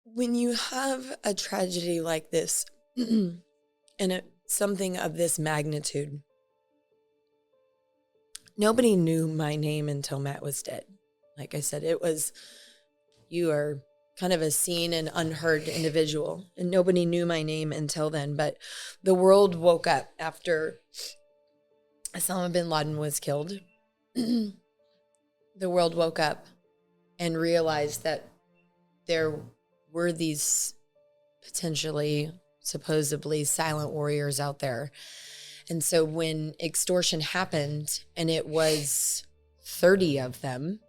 When you have a tragedy like this and something of this magnitude, nobody knew my name until Matt was dead. Like I said, you are kind of a seen and unheard individual, and nobody knew my name until then. But the world woke up after Osama bin Laden was killed. The world woke up and realized that there were these potentially, supposedly silent warriors out there. And so when Extortion happened, and it was 30 of them,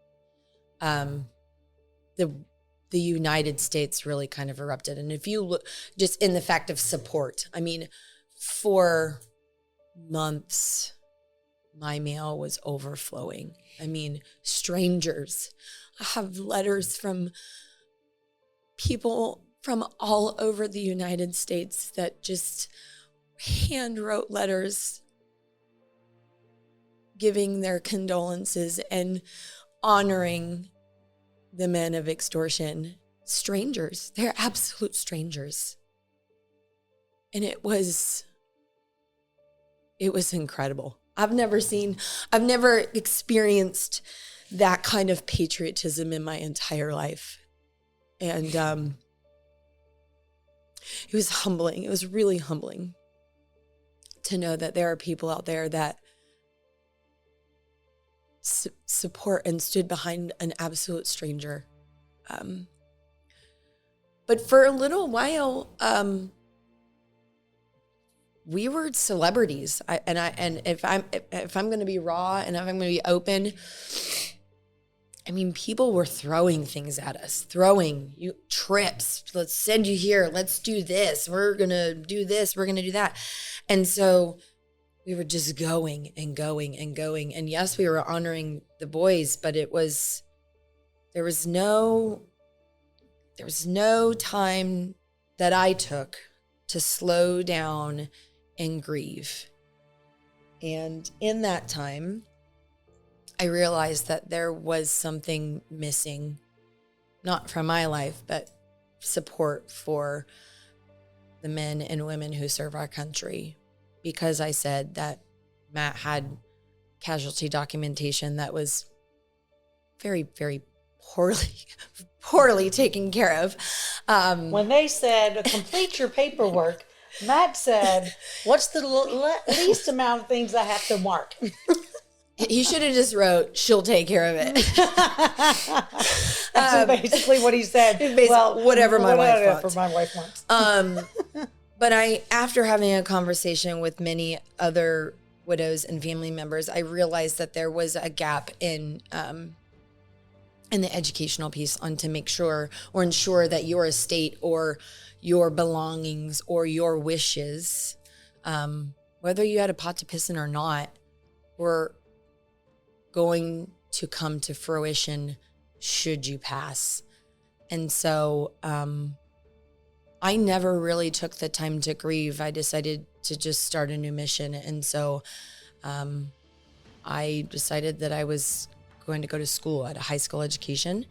the United States really kind of erupted. And if you look just in the fact of support, I mean, for months, my mail was overflowing. I mean, strangers. I have letters from people from all over the United States that just hand wrote letters giving their condolences and honoring the men of Extortion. Strangers. They're absolute strangers. And it was incredible. I've never experienced that kind of patriotism in my entire life. And it was humbling. It was really humbling to know that there are people out there that support and stood behind an absolute stranger. But for a little while, we were celebrities. And if I'm going to be raw and if I'm going to be open, I mean, people were throwing things at us, trips. Let's send you here. Let's do this. We're going to do this. We're going to do that. And so we were just going and going and going. And yes, we were honoring the boys, but there was no time that I took to slow down and grieve. And in that time, I realized that there was something missing, not from my life, but support for the men and women who serve our country. Because I said that Matt had casualty documentation that was very, very poorly taken care of. When they said, complete your paperwork, Matt said, what's the least amount of things I have to mark? He should have just wrote, she'll take care of it. That's basically what he said. Well, whatever my wife wants. But after having a conversation with many other widows and family members, I realized that there was a gap in the educational piece on to make sure or ensure that your estate or your belongings or your wishes, whether you had a pot to piss in or not, were going to come to fruition should you pass. And so I never really took the time to grieve. I decided to just start a new mission. And so I decided that I was going to go to school at a high school education.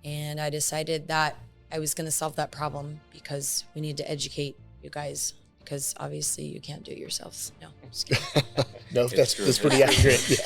And I decided that I was going to solve that problem because we need to educate you guys, because obviously you can't do it yourselves. No, I'm just kidding. No, that's pretty accurate. Yeah.